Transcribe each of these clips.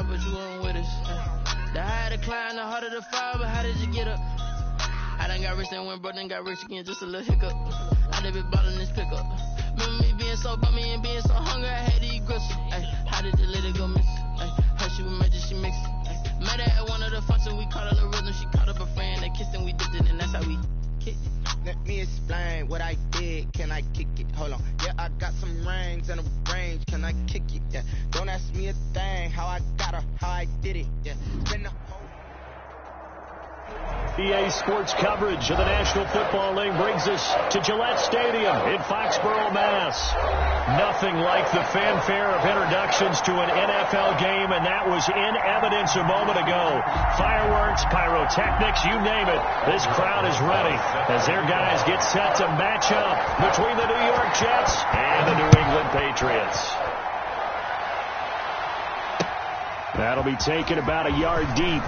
out, but you weren't with us. The higher the climb, the harder the fall, but how did you get up? I done got rich and went broke, then got rich again, just a little hiccup. I done been ballin' this pickup. Remember me being so bummy and being so hungry, I had to eat gristle. How did the lady go miss? How she was magic, she mixed it. Met her at one of the functions, we caught her the rhythm. She caught up a friend, they kissed and we dipped it, and that's how we kicked it. Let me explain what I did. Can I kick it? Hold on. Yeah, I got some rings and a range. Can I kick it? Yeah. Don't ask me a thing. How I got her, how I did it. Yeah. Spin the whole. EA Sports coverage of the National Football League brings us to Gillette Stadium in Foxborough, Mass. Nothing like the fanfare of introductions to an NFL game, and that was in evidence a moment ago. Fireworks, pyrotechnics, you name it. This crowd is ready as their guys get set to match up between the New York Jets and the New England Patriots. That'll be taken about a yard deep.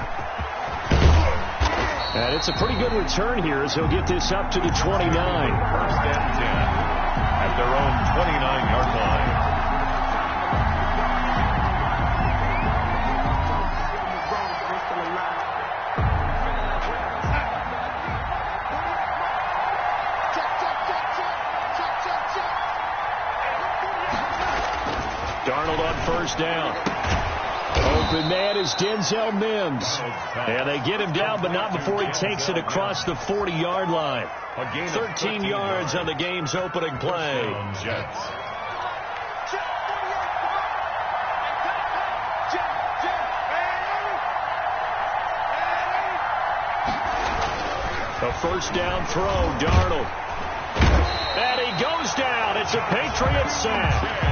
And it's a pretty good return here as he'll get this up to the 29. First and 10 at their own 29-yard line. Darnold on first down. Open man is Denzel Mims. And they get him down, but not before he takes it across the 40-yard line. 13 yards on the game's opening play. A first down throw, Darnold. And he goes down. It's a Patriot sack.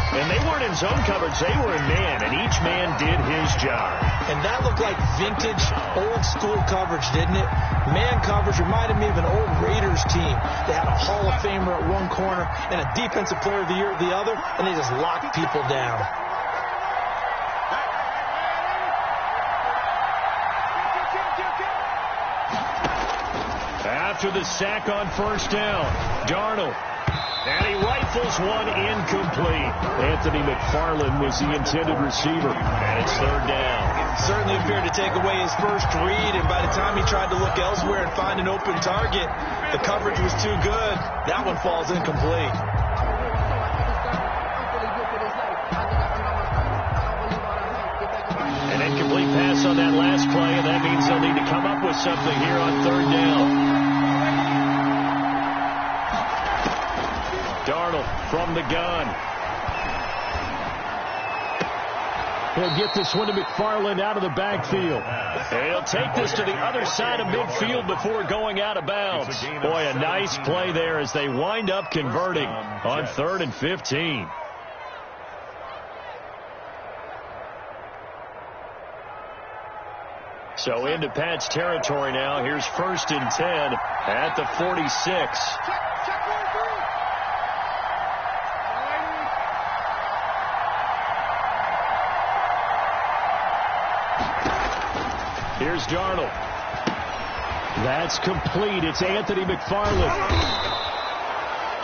And they weren't in zone coverage. They were in man, and each man did his job. And that looked like vintage, old-school coverage, didn't it? Man coverage reminded me of an old Raiders team. They had a Hall of Famer at one corner and a Defensive Player of the Year at the other, and they just locked people down. After the sack on first down, Darnold. And he rifles one incomplete. Anthony McFarland was the intended receiver. And it's third down. Certainly appeared to take away his first read, and by the time he tried to look elsewhere and find an open target, the coverage was too good. That one falls incomplete. An incomplete pass on that last play, and that means they'll need to come up with something here on third down. Darnold from the gun. He'll get this one to McFarland out of the backfield. And he'll take this to the other side of midfield before going out of bounds. Boy, a nice play there as they wind up converting on 3rd and 15. So into Pat's territory now. Here's 1st and 10 at the 46. Here's Darnold. That's complete. It's Anthony McFarland.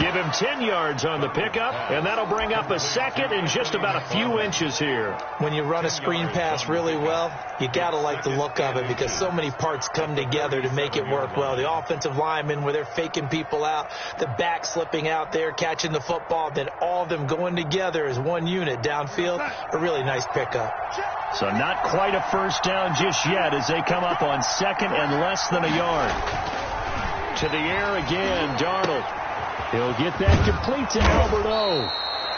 Give him 10 yards on the pickup, and that'll bring up a second and just about a few inches here. When you run a screen pass really well, you got to like the look of it because so many parts come together to make it work well. The offensive linemen where they're faking people out, the back slipping out there, catching the football, then all of them going together as one unit downfield. A really nice pickup. So not quite a first down just yet as they come up on 2nd and less than a yard. To the air again, Darnold. He'll get that complete to Albert O.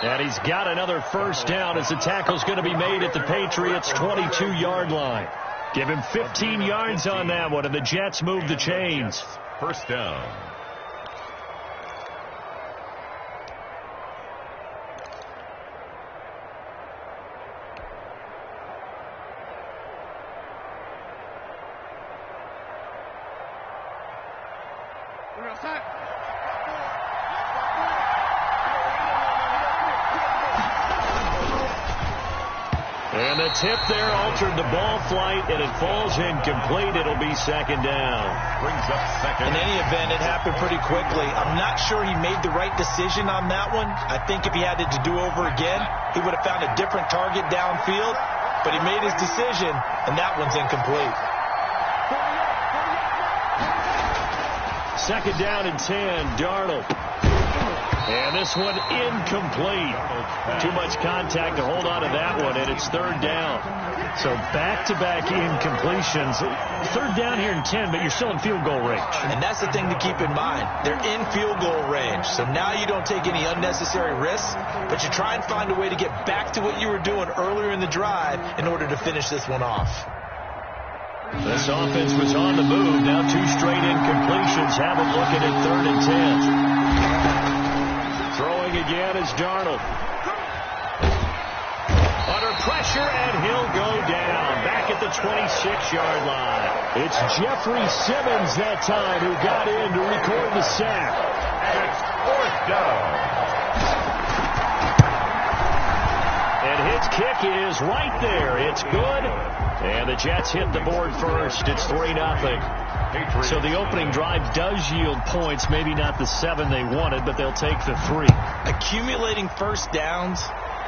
And he's got another first down as the tackle's going to be made at the Patriots' 22-yard line. Give him 15 yards on that one, and the Jets move the chains. First down. And the tip there altered the ball flight, and it falls incomplete. It'll be 2nd down. Brings up second. In any event, it happened pretty quickly. I'm not sure he made the right decision on that one. I think if he had it to do over again, he would have found a different target downfield. but he made his decision, and that one's incomplete. Second down and 10, Darnold. And this one incomplete. Too much contact to hold on to that one, and it's third down. So back-to-back incompletions. Third down here in 10, but you're still in field goal range. And that's the thing to keep in mind. They're in field goal range. So now you don't take any unnecessary risks, but you try and find a way to get back to what you were doing earlier in the drive in order to finish this one off. This offense was on the move. Now two straight incompletions have them looking at third and 10. Throwing again is Darnold. Under pressure, and he'll go down. Back at the 26-yard line. It's Jeffrey Simmons that time who got in to record the sack. And it's fourth down. And his kick is right there. It's good. And the Jets hit the board first. It's 3-0. So the opening drive does yield points. Maybe not the 7 they wanted, but they'll take the 3. Accumulating first downs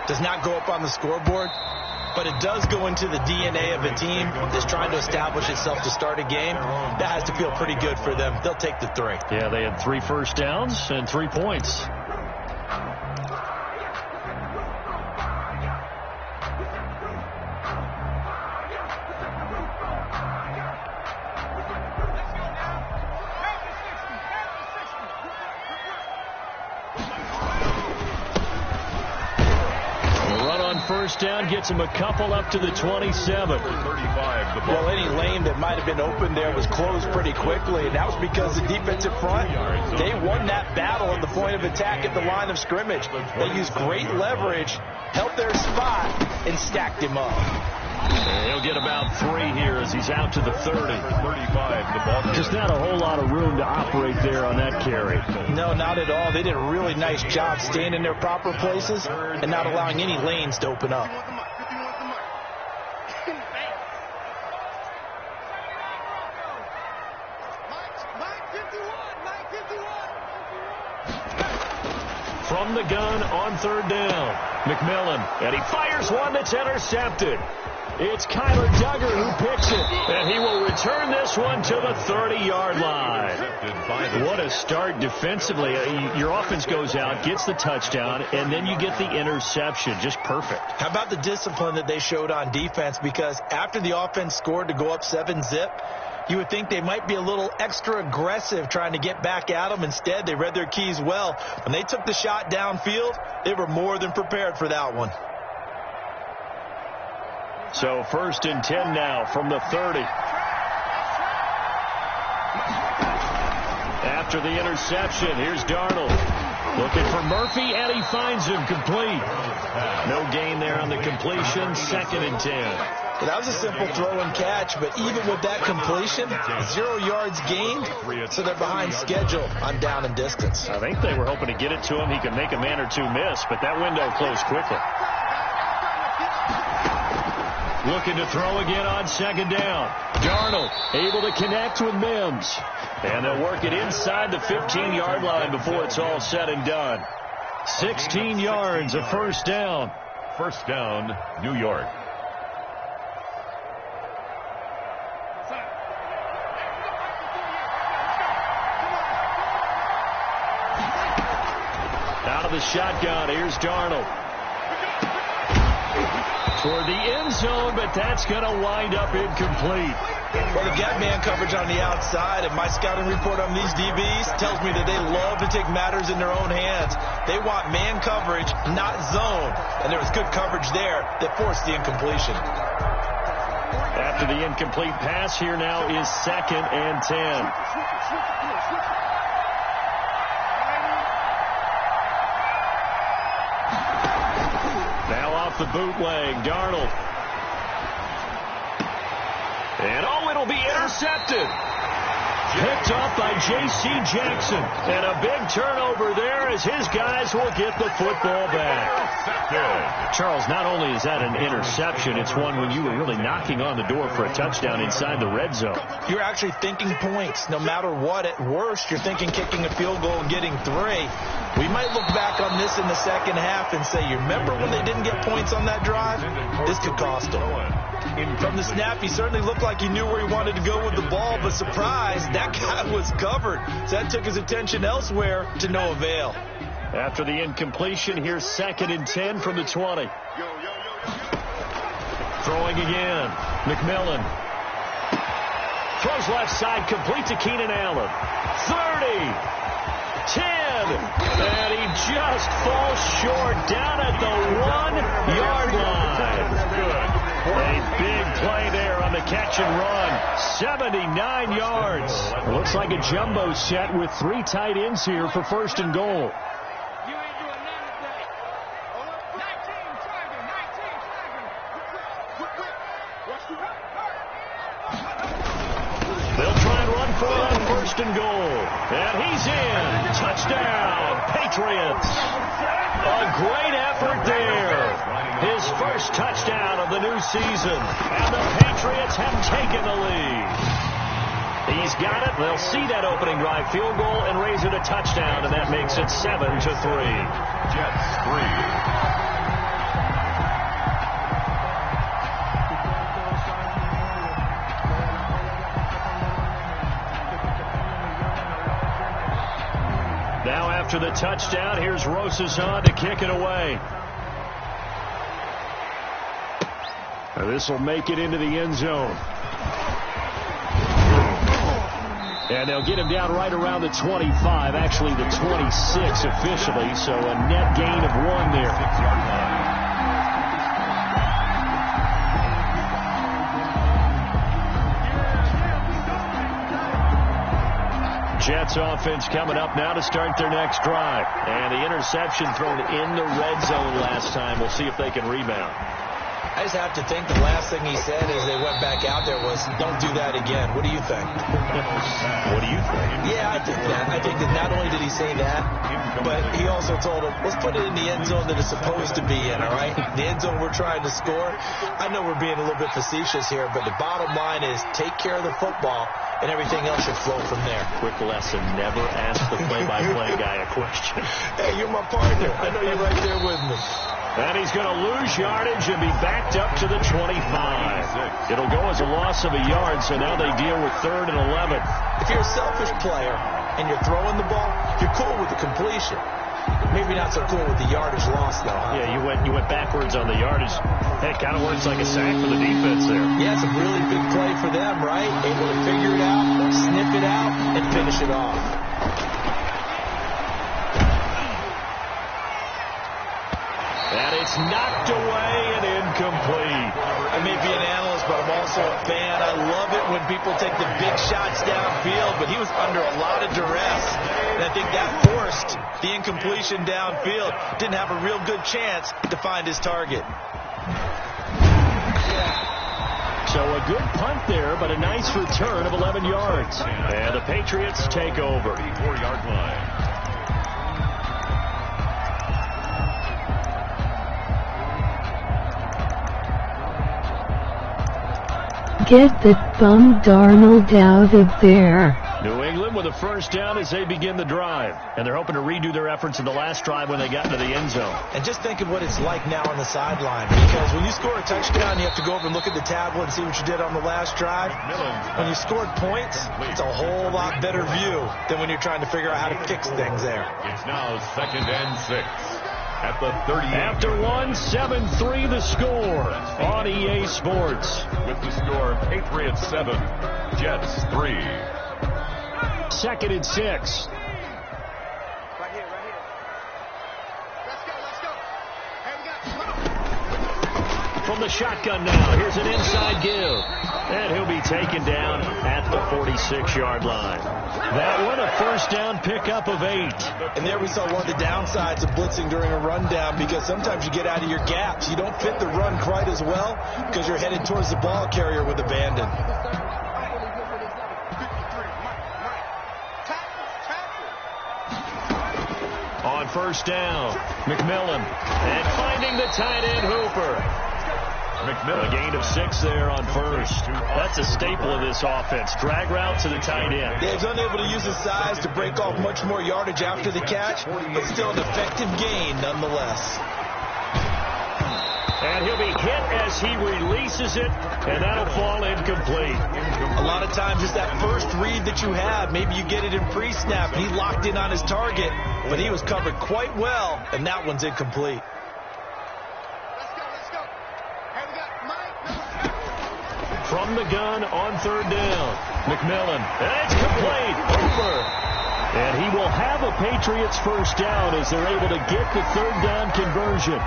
does not go up on the scoreboard, but it does go into the DNA of a team that's trying to establish itself to start a game. That has to feel pretty good for them. They'll take the 3. Yeah, they had 3 first downs and 3 points. First down gets him a couple up to the 27. Well, any lane that might have been open there was closed pretty quickly, and that was because the defensive front, they won that battle at the point of attack at the line of scrimmage. They used great leverage, held their spot, and stacked him up. He'll get about 3 here as he's out to the 30. Just not a whole lot of room to operate there on that carry. No, not at all. They did a really nice job staying in their proper places and not allowing any lanes to open up. From the gun on third down, McMillan, and he fires one that's intercepted. It's Kyler Duggar who picks it, and he will return this one to the 30-yard line. What a start defensively. Your offense goes out, gets the touchdown, and then you get the interception. Just perfect. How about the discipline that they showed on defense? Because after the offense scored to go up 7-zip, you would think they might be a little extra aggressive trying to get back at them. Instead, they read their keys well. When they took the shot downfield, they were more than prepared for that one. So first and 10 now from the 30. After the interception, here's Darnold. Looking for Murphy, and he finds him complete. No gain there on the completion. Second and 10. Well, that was a simple throw and catch, but even with that completion, 0 yards gained, so they're behind schedule on down and distance. I think they were hoping to get it to him. He could make a man or two miss, but that window closed quickly. Looking to throw again on second down. Darnold able to connect with Mims. And they'll work it inside the 15-yard line before it's all said and done. 16 yards, a first down. First down, New York. Out of the shotgun, here's Darnold. Toward the end zone, but that's going to wind up incomplete. Well, they've got man coverage on the outside, and my scouting report on these DBs tells me that they love to take matters in their own hands. They want man coverage, not zone. And there was good coverage there that forced the incompletion. After the incomplete pass, here now is second and 10. The bootleg, Darnold. And it'll be intercepted. Picked off by J.C. Jackson. And a big turnover there as his guys will get the football back. Charles, not only is that an interception, it's one when you were really knocking on the door for a touchdown inside the red zone. You're actually thinking points. No matter what, at worst, you're thinking kicking a field goal and getting 3. We might look back on this in the second half and say, you remember when they didn't get points on that drive? This could cost them. From the snap, he certainly looked like he knew where he wanted to go with the ball, but surprise, that guy was covered. So that took his attention elsewhere to no avail. After the incompletion, here's 2nd and 10 from the 20. Throwing again. McMillan. Throws left side, complete to Keenan Allen. 30. 10, and he just falls short down at the 1-yard line. A big play there on the catch and run. 79 yards. Looks like a jumbo set with 3 tight ends here for 1st and goal. They'll try and run for it on 1st and goal. And he's in. Touchdown, Patriots. A great effort there. His first touchdown of the new season. And the Patriots have taken the lead. He's got it. They'll see that opening drive field goal and raise it a touchdown, and that makes it 7-3. Jets 3. Now after the touchdown, here's Rosas on to kick it away. This will make it into the end zone. And they'll get him down right around the 25, actually the 26 officially, so a net gain of 1 there. Jets offense coming up now to start their next drive. And the interception thrown in the red zone last time. We'll see if they can rebound. I just have to think the last thing he said as they went back out there was, don't do that again. What do you think? What do you think? Yeah, I think that. I think that not only did he say that, but he also told him, let's put it in the end zone that it's supposed to be in, all right? The end zone we're trying to score. I know we're being a little bit facetious here, but the bottom line is take care of the football, and everything else should flow from there. Quick lesson, never ask the play-by-play guy a question. Hey, you're my partner. I know you're right there with me. And he's going to lose yardage and be backed up to the 25. It'll go as a loss of a yard, so now they deal with 3rd and 11. If you're a selfish player and you're throwing the ball, you're cool with the completion. Maybe not so cool with the yardage loss, though, huh? Yeah, you went backwards on the yardage. That kind of works like a sack for the defense there. Yeah, it's a really big play for them, right? Able to figure it out, sniff it out, and finish it off. And it's knocked away and incomplete. I may be an analyst, but I'm also a fan. I love it when people take the big shots downfield, but he was under a lot of duress. And I think that forced the incompletion downfield. Didn't have a real good chance to find his target. So a good punt there, but a nice return of 11 yards. And the Patriots take over. 4-yard line. Get that bum Darnold out of there. New England with a first down as they begin the drive. And they're hoping to redo their efforts in the last drive when they got into the end zone. And just think of what it's like now on the sideline. Because when you score a touchdown, you have to go over and look at the tablet and see what you did on the last drive. When you scored points, it's a whole lot better view than when you're trying to figure out how to fix things there. It's now 2nd and 6. At the 38. After 7-3 the score on EA Sports. With the score, Patriots 7, Jets 3. 2nd and 6. Right here. Let's go. Hey, From the shotgun now, here's an inside give. And he'll be taken down at the 46-yard line. That one, a first down pickup of 8. And there we saw one of the downsides of blitzing during a rundown, because sometimes you get out of your gaps. You don't fit the run quite as well because you're headed towards the ball carrier with abandon. first down. McMillan. And finding the tight end, Hooper. McMillan. A gain of 6 there on first. That's a staple of this offense. Drag route to the tight end. Yeah, he's unable to use his size to break off much more yardage after the catch, but still an effective gain nonetheless. And he'll be hit as he releases it, and that'll fall incomplete. A lot of times it's that first read that you have. Maybe you get it in pre-snap. He locked in on his target, but he was covered quite well, and that one's incomplete. From the gun on third down, McMillan. And it's complete. Over. And he will have a Patriots first down as they're able to get the third down conversion.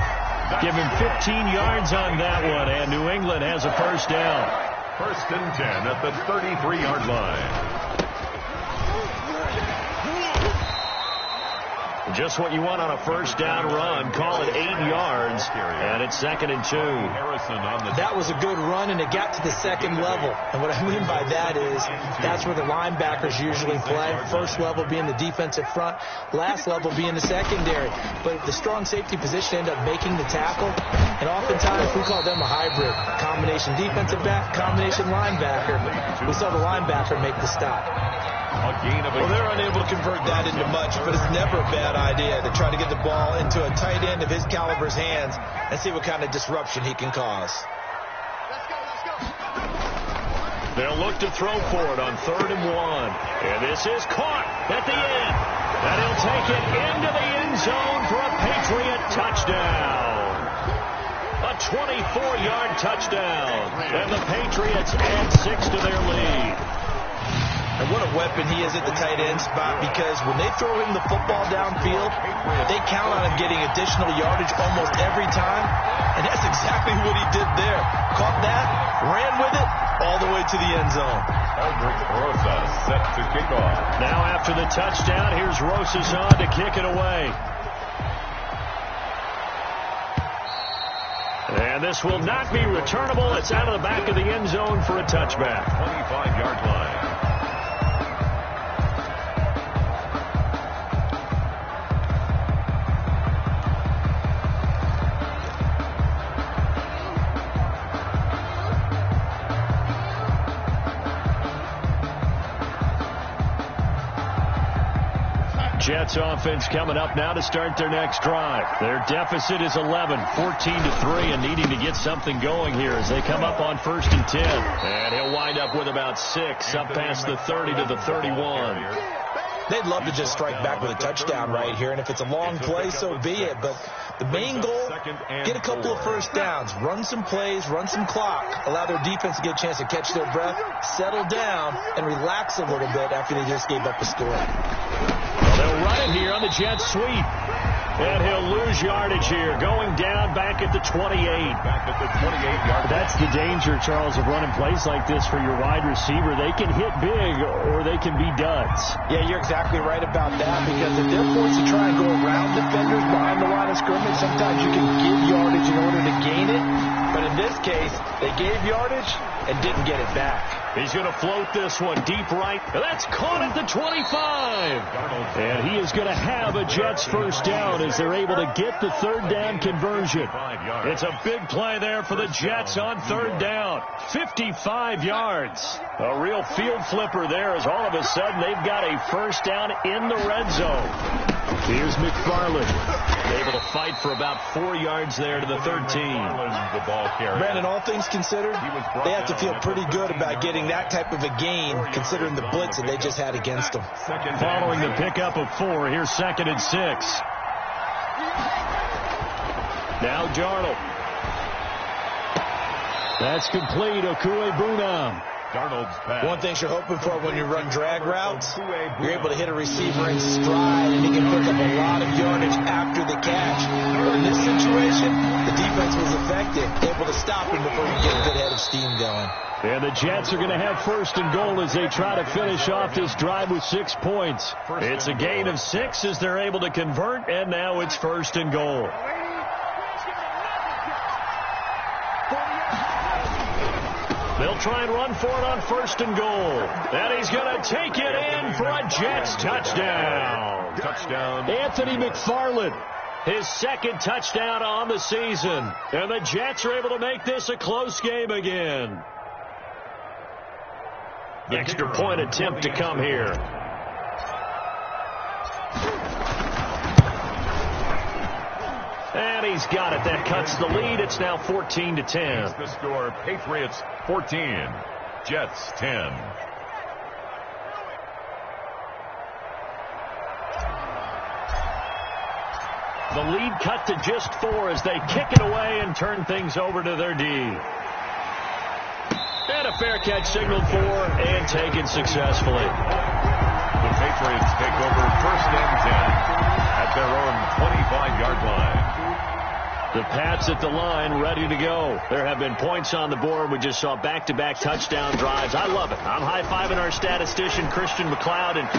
Give him 15 yards on that one, and New England has a first down. 1st and 10 at the 33-yard line. Just what you want on a first down run. Call it 8 yards, and it's 2nd and 2. That was a good run, and it got to the second level. And what I mean by that is that's where the linebackers usually play. First level being the defensive front, last level being the secondary. But the strong safety position ended up making the tackle, and oftentimes we call them a hybrid. Combination defensive back, combination linebacker. We saw the linebacker make the stop. Well, they're unable to convert that into much, but it's never a bad idea to try to get the ball into a tight end of his caliber's hands and see what kind of disruption he can cause. They'll look to throw for it on 3rd and 1. And this is caught at the end. And he'll take it into the end zone for a Patriot touchdown. A 24-yard touchdown. And the Patriots add 6 to their lead. And what a weapon he is at the tight end spot, because when they throw him the football downfield, they count on him getting additional yardage almost every time. And that's exactly what he did there. Caught that, ran with it, all the way to the end zone. Eldrick Rosas set to kick off. Now after the touchdown, here's Rosas on to kick it away. And this will not be returnable. It's out of the back of the end zone for a touchback. 25-yard line. Jets offense coming up now to start their next drive. Their deficit is 11, 14-3, and needing to get something going here as they come up on 1st and 10. And he'll wind up with about 6, up past the 30 to the 31. They'd love to just strike back with a touchdown right here, and if it's a long play, so be it. But the main goal, get a couple of first downs, run some plays, run some clock, allow their defense to get a chance to catch their breath, settle down, and relax a little bit after they just gave up a score. Well, they'll run it here on the Jets sweep. And he'll lose yardage here, going down back at the 28. Back at the 28-yard line. That's the danger, Charles, of running plays like this for your wide receiver. They can hit big or they can be duds. Yeah, you're exactly right about that, because if they're forced to try and go around defenders behind the line of scrimmage, sometimes you can give yardage in order to gain it. But in this case, they gave yardage and didn't get it back. He's going to float this one deep right. That's caught at the 25. And he is going to have a Jets first down as they're able to get the third down conversion. It's a big play there for the Jets on 3rd down. 55 yards. A real field flipper there as all of a sudden they've got a first down in the red zone. Here's McFarland. Able to fight for about 4 yards there to the 13. Brandon, all things considered, they have to feel pretty good about getting that type of a gain, considering the blitz that they just had against them. Following the pickup of 4, here's 2nd and 6. Now Darnold. That's complete. Okuegbunam. Darnold's pass. One thing you're hoping for when you run drag routes, you're able to hit a receiver in stride, and he can pick up a lot of yardage after the catch. But in this situation, the defense was effective, able to stop him before he get a good head of steam going. And the Jets are going to have 1st and goal as they try to finish off this drive with 6 points. It's a gain of 6 as they're able to convert, and now it's 1st and goal. They'll try and run for it on 1st and goal. And he's going to take it in for a Jets touchdown. Touchdown. Anthony McFarland, his second touchdown on the season. And the Jets are able to make this a close game again. Extra point attempt to come here. And he's got it. That cuts the lead. It's now 14-10. The score, Patriots 14, Jets 10. The lead cut to just 4 as they kick it away and turn things over to their D. And a fair catch signaled for and taken successfully. The Patriots take over 1st and 10 at their own 25-yard line. The Pats at the line, ready to go. There have been points on the board. We just saw back-to-back touchdown drives. I love it. I'm high-fiving our statistician, Christian McLeod, and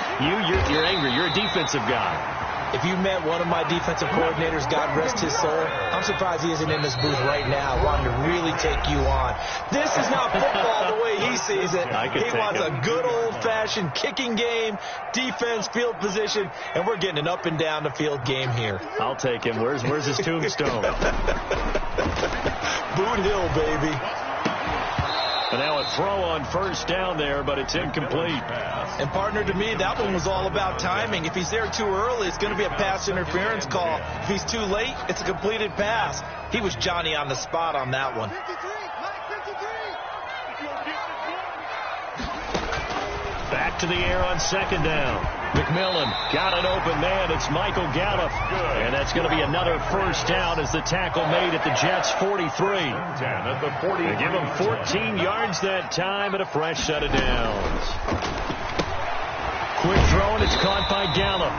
you're angry. You're a defensive guy. If you met one of my defensive coordinators, God rest his soul, I'm surprised he isn't in this booth right now wanting to really take you on. This is not football the way he sees it. He wants a good old-fashioned kicking game, defense, field position, and we're getting an up-and-down-the-field game here. I'll take him. Where's his tombstone? Boot Hill, baby. And now a throw on 1st down there, but it's incomplete. And, partner, to me, that one was all about timing. If he's there too early, it's going to be a pass interference call. If he's too late, it's a completed pass. He was Johnny on the spot on that one. Back to the air on 2nd down. McMillan got an open man. It's Michael Gallup. And that's going to be another 1st down as the tackle made at the Jets' 43. 10 at the 40. They give him 14 yards that time and a fresh set of downs. Quick throw, and it's caught by Gallup.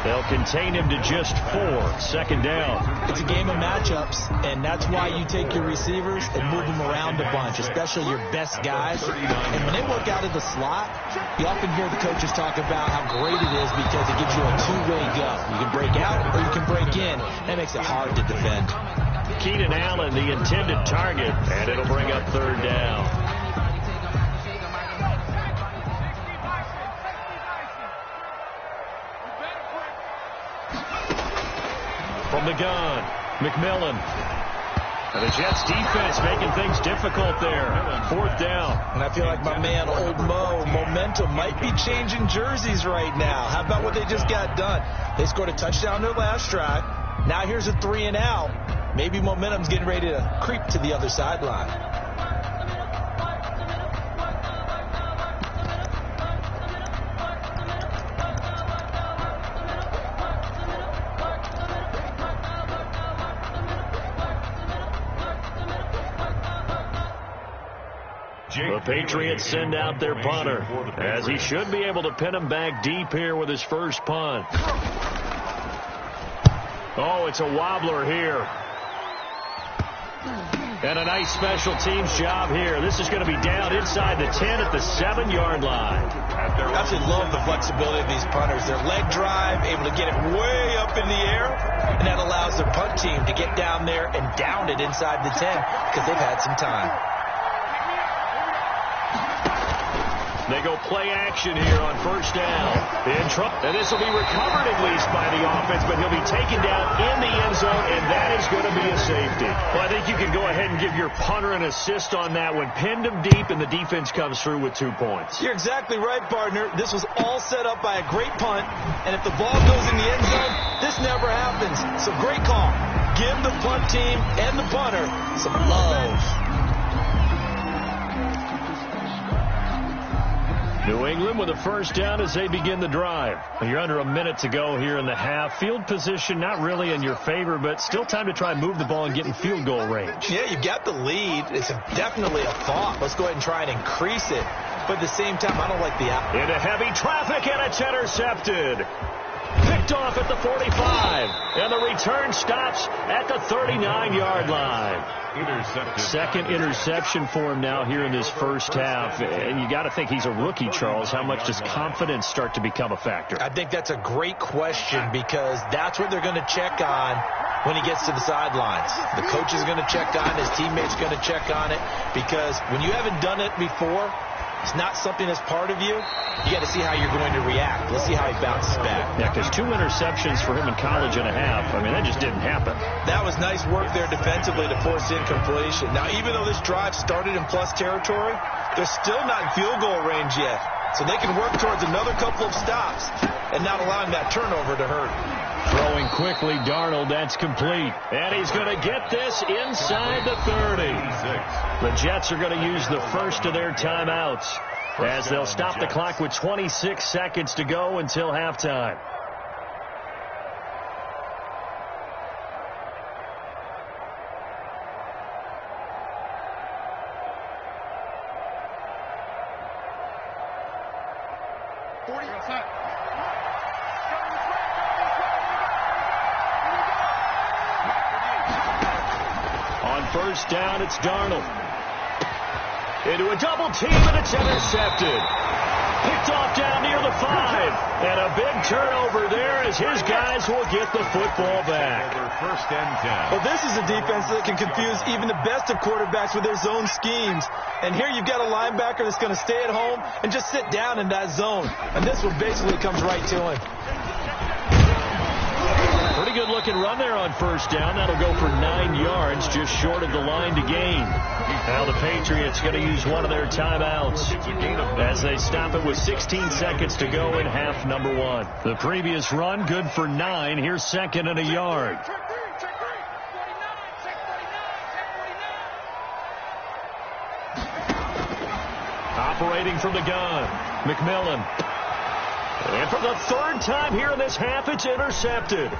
They'll contain him to just 4. 2nd down. It's a game of matchups, and that's why you take your receivers and move them around a bunch, especially your best guys. And when they work out of the slot, you often hear the coaches talk about how great it is because it gives you a two-way go. You can break out or you can break in. That makes it hard to defend. Keenan Allen, the intended target, and it'll bring up 3rd down. From the gun, McMillan. And the Jets defense making things difficult there. 4th down. And I feel like my man, Old Mo, momentum might be changing jerseys right now. How about what they just got done? They scored a touchdown their last drive. Now here's a 3 and out. Maybe momentum's getting ready to creep to the other sideline. The Patriots send out their punter, as he should be able to pin him back deep here with his first punt. Oh, it's a wobbler here. And a nice special teams job here. This is going to be down inside the 10 at the 7-yard line. I absolutely love the flexibility of these punters. Their leg drive, able to get it way up in the air, and that allows their punt team to get down there and down it inside the 10 because they've had some time. They go play action here on 1st down. And this will be recovered at least by the offense, but he'll be taken down in the end zone, and that is going to be a safety. Well, I think you can go ahead and give your punter an assist on that one. Pinned him deep, and the defense comes through with 2 points. You're exactly right, partner. This was all set up by a great punt, and if the ball goes in the end zone, this never happens. So great call. Give the punt team and the punter some love. New England with a 1st down as they begin the drive. You're under a minute to go here in the half. Field position not really in your favor, but still time to try and move the ball and get in field goal range. Yeah, you got the lead. It's definitely a thought. Let's go ahead and try and increase it. But at the same time, I don't like the out. Into heavy traffic, and it's intercepted. Picked off at the 45, and the return stops at the 39-yard line. Intercepted. Second interception for him now here in this first half. And you got to think he's a rookie, Charles. How much does confidence start to become a factor? I think that's a great question because that's what they're going to check on when he gets to the sidelines. The coach is going to check on it. His teammates going to check on it because when you haven't done it before, it's not something that's part of you, you got to see how you're going to react. Let's see how he bounces back. Yeah, because 2 interceptions for him in college and a half. I mean, that just didn't happen. That was nice work there defensively to force incompletion. Now, even though this drive started in plus territory, they're still not in field goal range yet. So they can work towards another couple of stops and not allowing that turnover to hurt. Throwing quickly, Darnold, that's complete. And he's going to get this inside the 30. The Jets are going to use the first of their timeouts as they'll stop the clock with 26 seconds to go until halftime. First down, it's Darnold. Into a double team, and it's intercepted. Picked off down near the 5. And a big turnover there as his guys will get the football back. First and 10. Well, this is a defense that can confuse even the best of quarterbacks with their zone schemes. And here you've got a linebacker that's going to stay at home and just sit down in that zone. And this one basically comes right to him. Pretty good looking run there on first down. That'll go for 9 yards, just short of the line to gain. Now the Patriots going to use one of their timeouts as they stop it with 16 seconds to go in half number 1. The previous run good for 9. Here's second and a yard. Operating from the gun, McMillan. And for the third time here in this half, it's intercepted.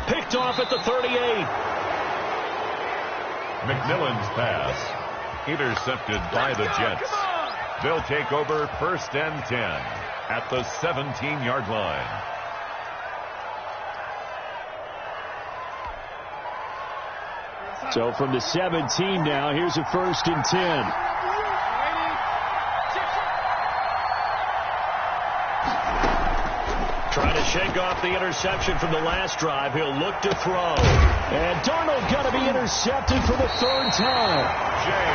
Picked off at the 38. McMillan's pass intercepted by the Jets. They'll take over first and 10 at the 17-yard line. So from the 17 now, here's a first and 10. Trying to shake off the interception from the last drive. He'll look to throw. And Darnold going to be intercepted for the 3rd time.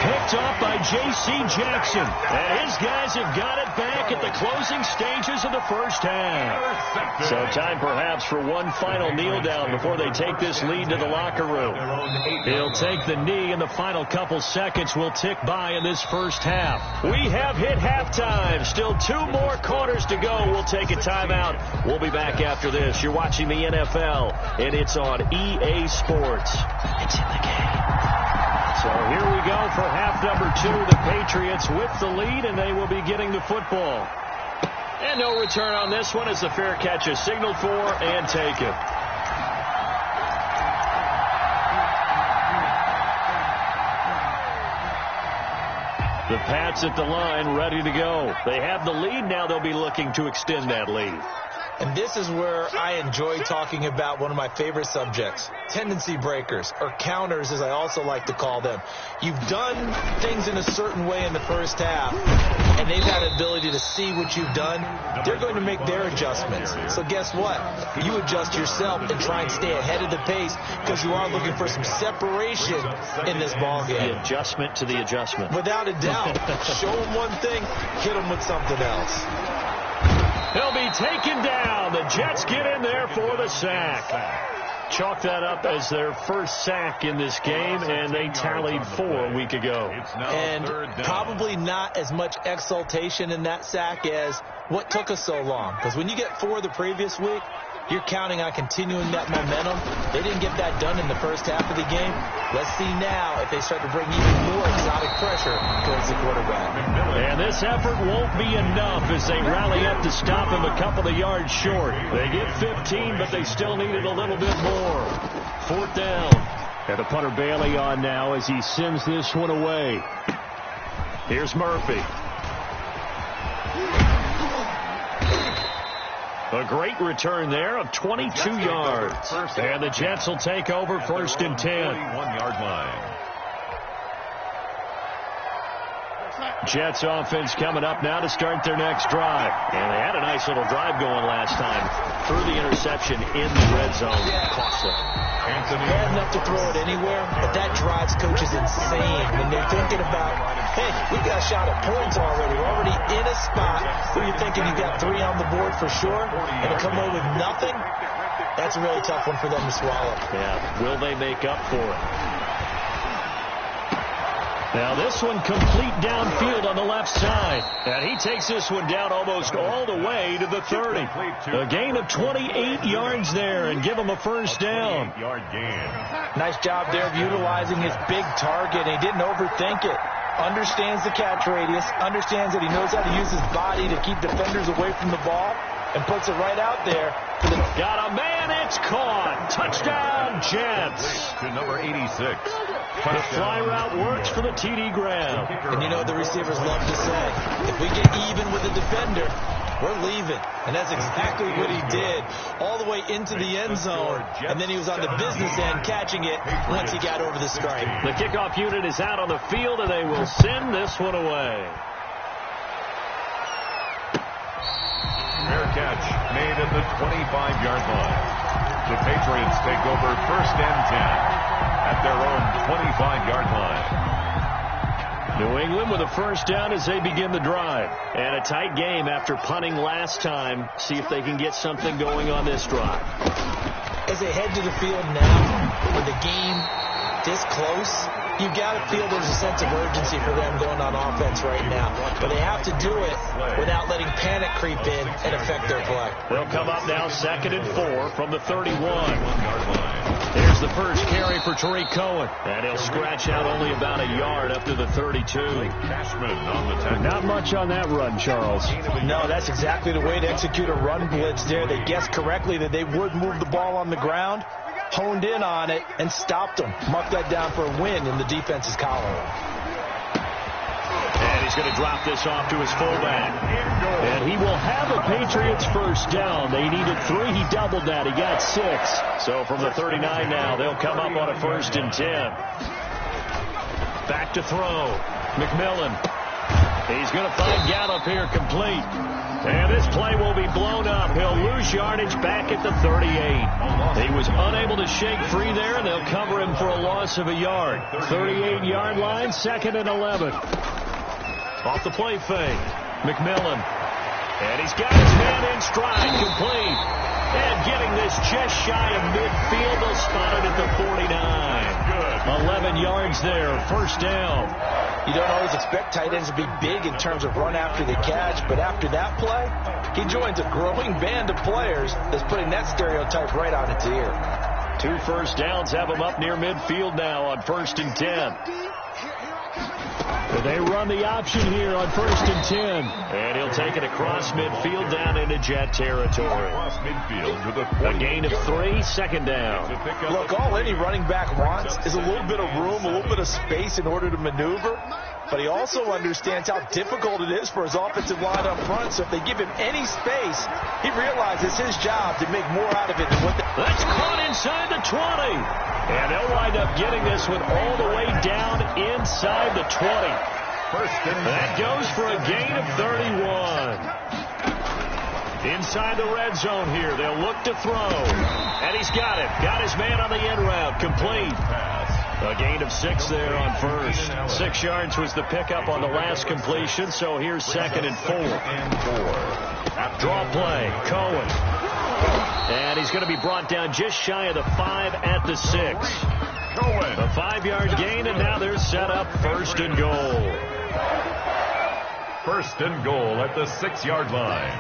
Picked off by J.C. Jackson. And his guys have got it back at the closing stages of the first half. So time perhaps for one final kneel down before they take this lead to the locker room. He'll take the knee, and the final couple seconds will tick by in this first half. We have hit halftime. Still 2 more quarters to go. We'll take a timeout. We'll be back after this. You're watching the NFL, and it's on EA Sports. It's in the game. So here we go for half number 2. The Patriots with the lead, and they will be getting the football. And no return on this one as the fair catch is signaled for and taken. The Pats at the line, ready to go. They have the lead. Now they'll be looking to extend that lead. And this is where I enjoy talking about one of my favorite subjects, tendency breakers, or counters as I also like to call them. You've done things in a certain way in the first half, and they've had the ability to see what you've done. They're going to make their adjustments. So guess what? You adjust yourself and try and stay ahead of the pace because you are looking for some separation in this ballgame. The adjustment to the adjustment. Without a doubt. Show them one thing, hit them with something else. He'll be taken down. The Jets get in there for the sack. Chalk that up as their first sack in this game, and they tallied 4 a week ago. And probably not as much exultation in that sack as what took us so long. Because when you get 4 the previous week, you're counting on continuing that momentum. They didn't get that done in the first half of the game. Let's see now if they start to bring even more exotic pressure towards the quarterback. And this effort won't be enough as they rally up to stop him a couple of yards short. They get 15, but they still needed a little bit more. 4th down. And the punter Bailey on now as he sends this one away. Here's Murphy. A great return there of 22 yards. And the Jets will take over first and 10. 41-yard line. Jets offense coming up now to start their next drive. And they had a nice little drive going last time. Threw the interception in the red zone. Costly. Bad enough to throw it anywhere, but that drives coaches insane when they're thinking about, hey, we got a shot at points already. We're already in a spot where you're thinking you got 3 on the board for sure, and to come away with nothing, that's a really tough one for them to swallow. Yeah, will they make up for it? Now this one complete downfield on the left side. And he takes this one down almost all the way to the 30. A gain of 28 yards there and give him a first down. Nice job there of utilizing his big target. And he didn't overthink it. Understands the catch radius. Understands that he knows how to use his body to keep defenders away from the ball. And puts it right out there. Got a man, it's caught. Touchdown, Jets. To number 86. The fly route works for the TD Graham. And you know what the receivers love to say? If we get even with the defender, we're leaving. And that's exactly what he did. All the way into the end zone. And then he was on the business end catching it once he got over the stripe. The kickoff unit is out on the field, and they will send this one away. Fair catch made at the 25-yard line. The Patriots take over 1st and 10 at their own 25-yard line. New England with a first down as they begin the drive. And a tight game after punting last time. See if they can get something going on this drive. As they head to the field now, with the game this close, you've got to feel there's a sense of urgency for them going on offense right now. But they have to do it without letting panic creep in and affect their play. They'll come up now 2nd and 4 from the 31. There's the first carry for Tariq Cohen. And he'll scratch out only about a yard up to the 32. Cashman on the tackle. Not much on that run, Charles. No, that's exactly the way to execute a run blitz there. They guessed correctly that they would move the ball on the ground, honed in on it, and stopped them. Marked that down for a win in the defense's column. And he's going to drop this off to his fullback. And he will have a Patriots first down. They needed 3. He doubled that. He got 6. So from the 39 now, they'll come up on a 1st and 10. Back to throw. McMillan. He's going to find Gallup here complete. And this play will be blown up. He'll lose yardage back at the 38. He was unable to shake free there, and they'll cover him for a loss of a yard. 38-yard line, 2nd and 11. Off the play fake. McMillan. And he's got his man in stride, complete. And getting this just shy of midfield, they'll spot it at the 49. 11 yards there, first down. You don't always expect tight ends to be big in terms of run after the catch, but after that play, he joins a growing band of players that's putting that stereotype right on its ear. 2 first downs have him up near midfield now on 1st and 10. They run the option here on 1st and 10. And he'll take it across midfield down into Jet territory. A gain of 3, 2nd down. Look, all any running back wants is a little bit of room, a little bit of space in order to maneuver. But he also understands how difficult it is for his offensive line up front. So if they give him any space, he realizes his job to make more out of it than what they... That's caught inside the 20. And they'll wind up getting this one all the way down inside the 20. That goes for a gain of 31. Inside the red zone here. They'll look to throw. And he's got it. Got his man on the end route. Complete. A gain of 6 there on 1st. 6 yards was the pickup on the last completion. So here's 2nd and 4. Draw play. Cohen. And he's going to be brought down just shy of the 5 at the 6. A 5-yard gain, and now they're set up 1st and goal. 1st and goal at the 6-yard line.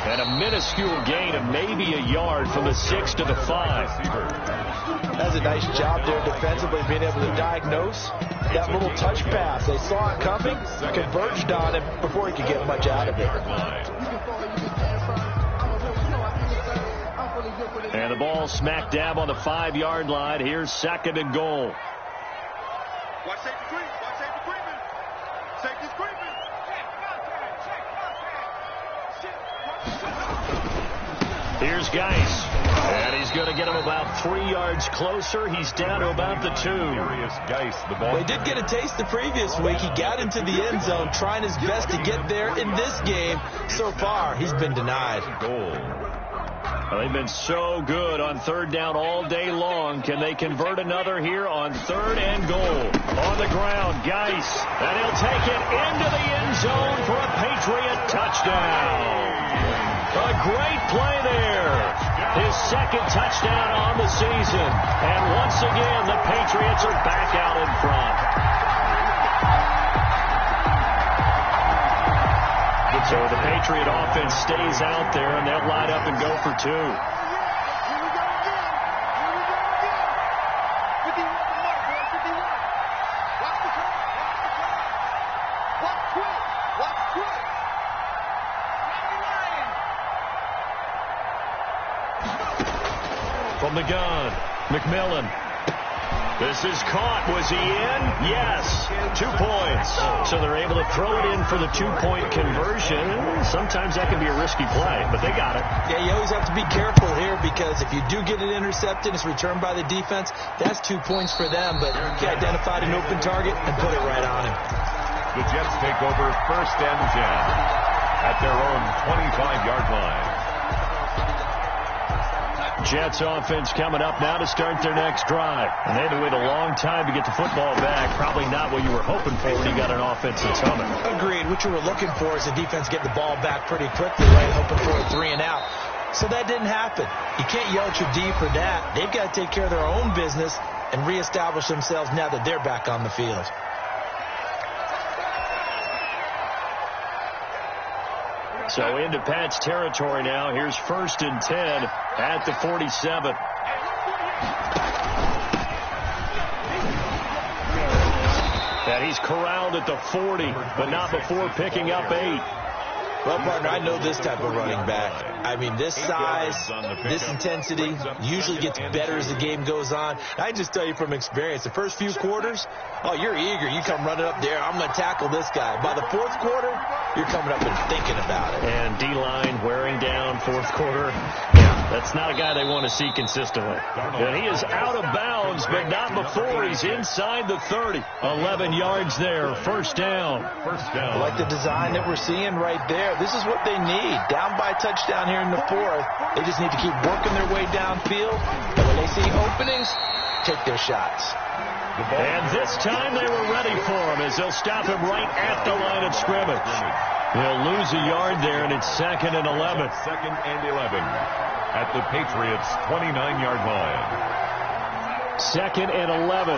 And a minuscule gain of maybe a yard from the 6 to the 5. That's a nice job there defensively, being able to diagnose that little touch pass. They saw it coming, converged on it before he could get much out of it. And the ball smack dab on the 5-yard line. Here's 2nd and goal. Watch safety creep. Watch safety creeping. Safety's creeping. Here's Geis. And he's going to get him about 3 yards closer. He's down to about the 2. Geis, the ball. Well, he did get a taste the previous week. He got into the end zone, trying his best to get there in this game. So far, he's been denied. Goal. Well, they've been so good on third down all day long. Can they convert another here on 3rd and goal? On the ground, Geis. And he'll take it into the end zone for a Patriot touchdown. A great play there. His 2nd touchdown on the season. And once again, the Patriots are back out in front. So the Patriot offense stays out there, and they'll line up and go for 2. From the gun, McMillan. This is caught. Was he in? Yes. 2 points. So they're able to throw it in for the 2-point conversion. Sometimes that can be a risky play, but they got it. Yeah, you always have to be careful here because if you do get it intercepted, it's returned by the defense. That's 2 points for them, but he identified an open target and put it right on him. The Jets take over 1st and 10 at their own 25-yard line. Jets offense coming up now to start their next drive. And they had to wait a long time to get the football back. Probably not what you were hoping for when you got an offense that's coming. Agreed. What you were looking for is the defense getting the ball back pretty quickly, right? Hoping for a 3 and out. So that didn't happen. You can't yell at your D for that. They've got to take care of their own business and reestablish themselves now that they're back on the field. So into Pat's territory now. Here's 1st and 10 at the 47. And he's corralled at the 40, but not before picking up 8. Well, partner, I know this type of running back. I mean, this size, this intensity usually gets better as the game goes on. I just tell you from experience, the first few quarters, oh, you're eager. You come running up there. I'm going to tackle this guy. By the 4th quarter, you're coming up and thinking about it. And D-line wearing down 4th quarter. Yeah, that's not a guy they want to see consistently. And he is out of bounds, but not before he's inside the 30. 11 yards there, 1st down. I like the design that we're seeing right there. This is what they need. Down by a touchdown here in the 4th. They just need to keep working their way downfield. And when they see openings, take their shots. And this time they were ready for him as they'll stop him right at the line of scrimmage. They'll lose a yard there, and it's 2nd and 11. 2nd and 11 at the Patriots' 29-yard line. 2nd and 11.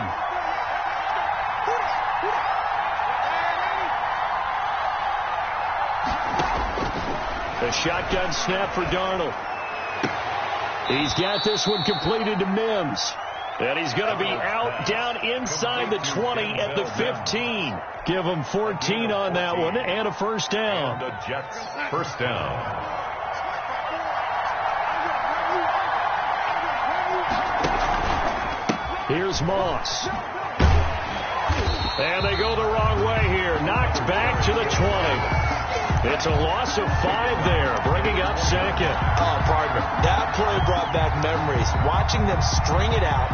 A shotgun snap for Darnold. He's got this one completed to Mims. And he's going to be out down inside the 20 at the 15. Give him 14 on that one and a 1st down. The Jets 1st down. Here's Moss. And they go the wrong way here. Knocked back to the 20. It's a loss of 5 there, bringing up 2nd. Oh, partner, that play brought back memories. Watching them string it out,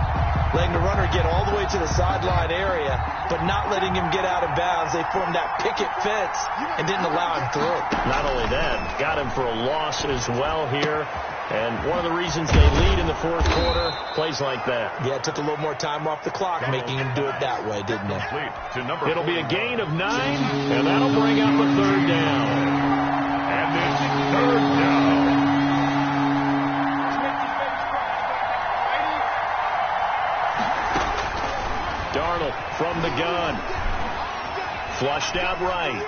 letting the runner get all the way to the sideline area, but not letting him get out of bounds. They formed that picket fence and didn't allow him through. Not only that, got him for a loss as well here. And one of the reasons they lead in the 4th quarter, plays like that. Yeah, it took a little more time off the clock, making him do it that way, didn't it? It'll be a gain of 9, and that'll bring up a 3rd down. And it's 3rd down. Darnold from the gun. Flushed out right.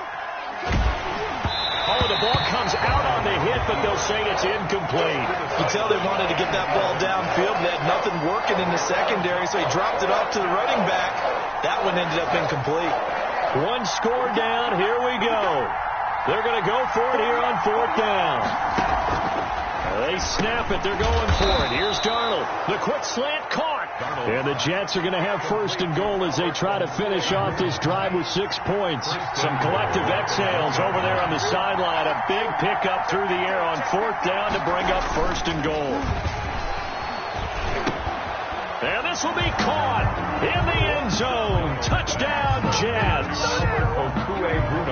Oh, the ball comes out on the hit, but they'll say it's incomplete. You tell they wanted to get that ball downfield. They had nothing working in the secondary, so he dropped it off to the running back. That one ended up incomplete. 1 score down. Here we go. They're going to go for it here on 4th down. They snap it. They're going for it. Here's Darnold. The quick slant caught. And the Jets are going to have first and goal as they try to finish off this drive with 6 points. Some collective exhales over there on the sideline. A big pickup through the air on 4th down to bring up first and goal. And this will be caught in the end zone. Touchdown, Jets.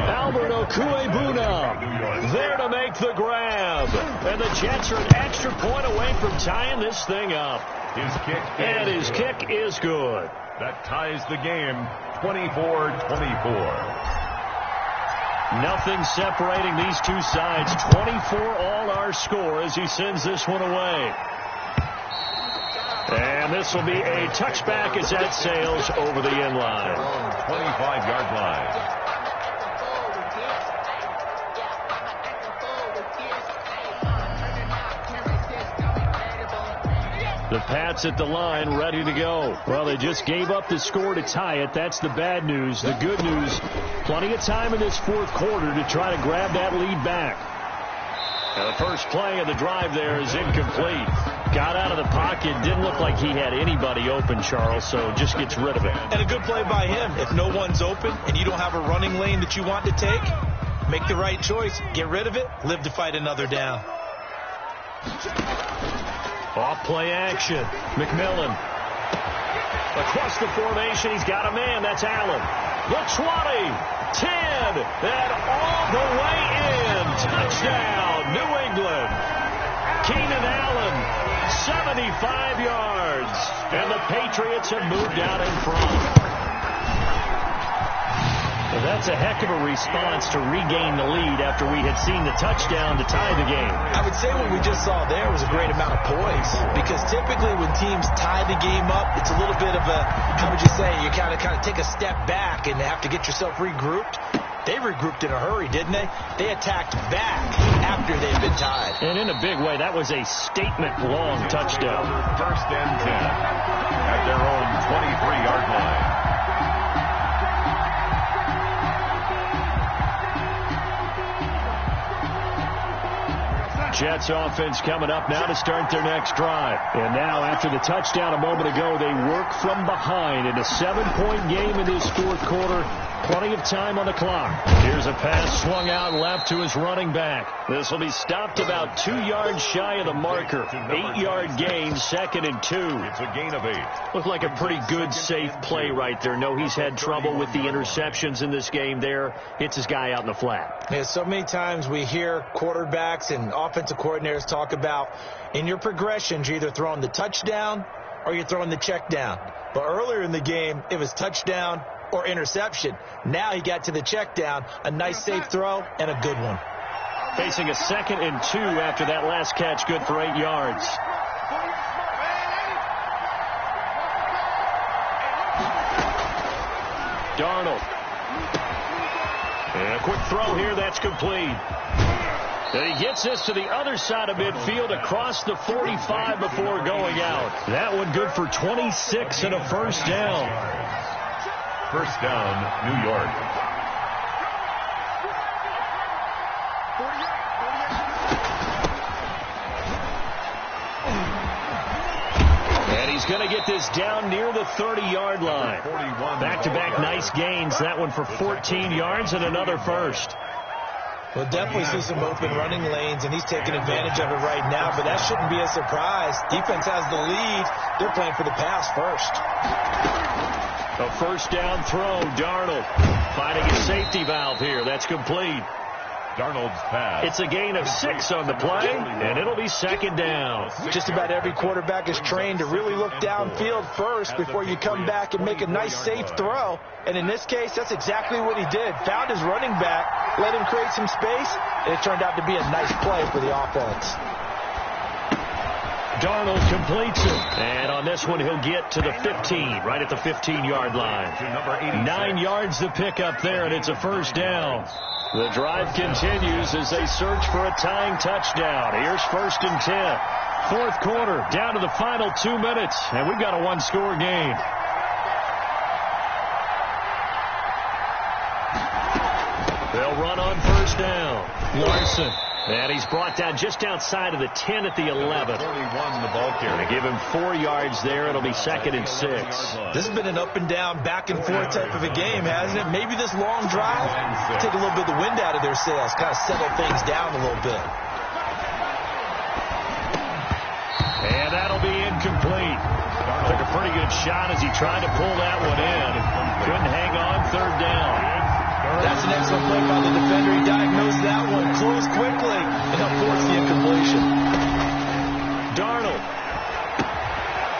Albert Okuebuna there to make the grab. And the Jets are an extra point away from tying this thing up. His kick is good. That ties the game 24-24. Nothing separating these two sides. 24 all our score as he sends this one away. And this will be a touchback as that sails over the end line. 25-yard line. The Pats at the line ready to go. Well, they just gave up the score to tie it. That's the bad news. The good news, plenty of time in this 4th quarter to try to grab that lead back. And the first play of the drive there is incomplete. Got out of the pocket. Didn't look like he had anybody open, Charles, so just gets rid of it. And a good play by him. If no one's open and you don't have a running lane that you want to take, make the right choice. Get rid of it. Live to fight another down. Off play action. McMillan. Across the formation, he's got a man. That's Allen. The 20, 10, and all the way in. Touchdown, New England. Keenan Allen, 75 yards. And the Patriots have moved out in front. Well, that's a heck of a response to regain the lead after we had seen the touchdown to tie the game. I would say what we just saw there was a great amount of poise, because typically when teams tie the game up, it's a little bit of a, how would you say, you kind of take a step back and have to get yourself regrouped. They regrouped in a hurry, didn't they? They attacked back after they'd been tied. And in a big way, that was a statement-long touchdown. First and 10 at their own 23-yard line. Jets offense coming up now to start their next drive. And now, after the touchdown a moment ago, they work from behind in a 7-point game in this 4th quarter. Plenty of time on the clock. Here's a pass swung out left to his running back. This will be stopped about 2 yards shy of the marker. 8-yard gain, 2nd and 2. It's a gain of 8. Looked like a pretty good, safe play right there. No, he's had trouble with the interceptions in this game there. Hits his guy out in the flat. Yeah, so many times we hear quarterbacks and offensive coordinators talk about in your progressions, you're either throwing the touchdown or you're throwing the check down. But earlier in the game, it was touchdown or interception. Now he got to the check down, a nice safe throw, and a good one. Facing a 2nd and 2 after that last catch, good for 8 yards. Darnold. And a quick throw here, that's complete. And he gets this to the other side of midfield across the 45 before going out. That one good for 26 and a first down. First down, New York. And he's going to get this down near the 30-yard line. Back-to-back nice gains. That one for 14 yards and another first. We'll definitely see some open running lanes, and he's taking advantage of it right now, but that shouldn't be a surprise. Defense has the lead. They're playing for the pass first. A first down throw. Darnold finding a safety valve here. That's complete. Darnold's pass. It's a gain of 6 on the play, and it'll be 2nd down. Just about every quarterback is trained to really look downfield first before you come back and make a nice safe throw. And in this case, that's exactly what he did. Found his running back, let him create some space, and it turned out to be a nice play for the offense. Darnold completes it. And on this one, he'll get to the 15, right at the 15-yard line. 9 yards to pick up there, and it's a first down. The drive continues as they search for a tying touchdown. Here's 1st and 10. 4th quarter, down to the final 2 minutes, and we've got a one-score game. They'll run on first down. Larson And he's brought down just outside of the 10 at the 11. 41, the ball carrier. They give him 4 yards there. It'll be 2nd and 6. This has been an up and down, back and forth type of a game, hasn't it? Maybe this long drive, take a little bit of the wind out of their sails, kind of settle things down a little bit. And that'll be incomplete. Took a pretty good shot as he tried to pull that one in. Couldn't hang on, 3rd down. That's an excellent play by the defender. He diagnosed that one, closed quickly, and helped force the incompletion. Darnold.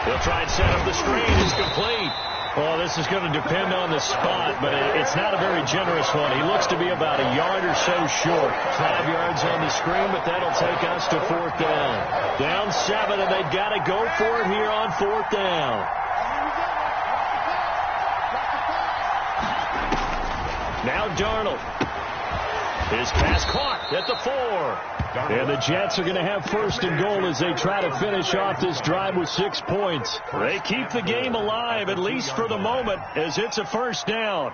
He'll try and set up the screen. It's complete. Well, this is going to depend on the spot, but it's not a very generous one. He looks to be about a yard or so short. 5 yards on the screen, but that'll take us to 4th down. Down 7, and they've got to go for it here on 4th down. Now Darnold. His pass caught at the 4. And the Jets are going to have 1st and goal as they try to finish off this drive with 6 points. They keep the game alive, at least for the moment, as it's a 1st down.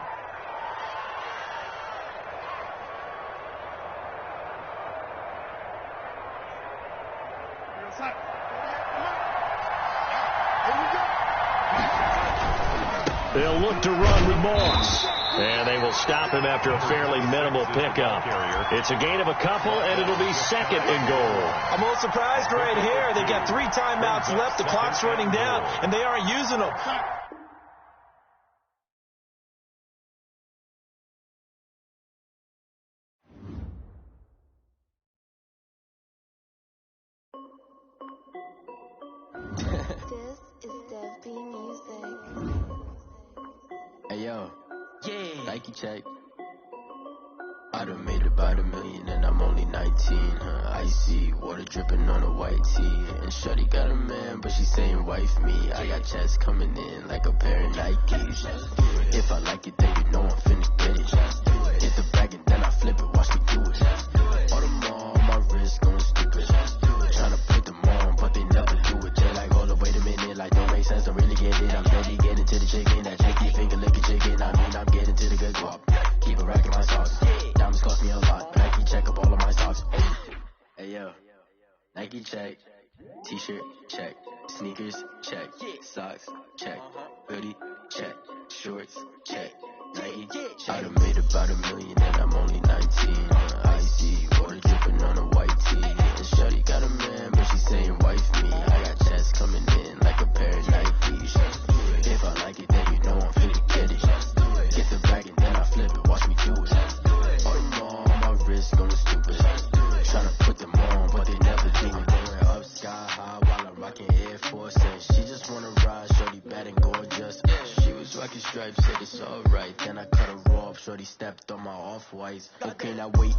They'll look to run with Moss. And they will stop him after a fairly minimal pickup. It's a gain of a couple, and it'll be 2nd and goal. I'm a little surprised right here. They've got 3 timeouts left. The clock's running down, and they aren't using them. This is Dev B Music. Hey, yo. Yeah. Nike check. I done made about $1 million and I'm only 19. Icy water dripping on a white tee. And shorty got a man, but she saying wife me. I got checks coming in like a pair of Nikes. If I like it, then you know I'm finna get it. Hit the bag and then I flip it, watch me do it. All them on my wrist going stupid. Tryna put them on, but they never do it. Jay like, hold up, wait a minute, like don't make sense, don't really get it. I'm steady getting to the chicken, that chicken finger licking chicken. I mean, I'm getting to the good guap. Keep a rack in my socks. Diamonds cost me a lot. Nike check up all of my socks. Hey yo, Nike check. T-shirt check. Sneakers check. Socks check. Hoodie check. Shorts check. Nike check. I done made about $1 million and I'm only 19. Icy water dripping on a white tee. And shorty got a man, but she saying wife me. I got checks coming in like a pair of Nikes. If I like it, then you know I'm finna get it. Get the bag and then I flip it, watch me do it. All them on my wrist going stupid. Tryna put them on, but they never do it. Going up sky high while I'm rocking Air Force. And she just wanna ride, shorty bad and gorgeous. She was rocking stripes, said it's alright. Then I cut her off, shorty stepped on my off-whites. Okay, now wait.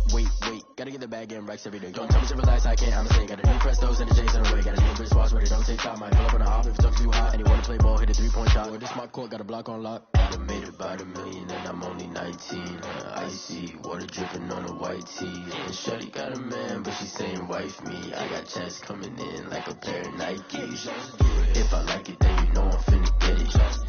Gotta get the bag and racks every day. Don't tell me to relax, I can't, I'ma say. Got a new Prestos and the J's in the way. Got a new British watch, but it don't take time. Might pull up on the hop if it's up too hot. And you wanna play ball, hit a 3-point shot. Or this my court, got a block on lock. I done made about $1 million and I'm only 19. Icy water dripping on a white tee. And shorty got a man, but she saying wife me. I got checks coming in like a pair of Nikes. If I like it, then you know I'm finna get it.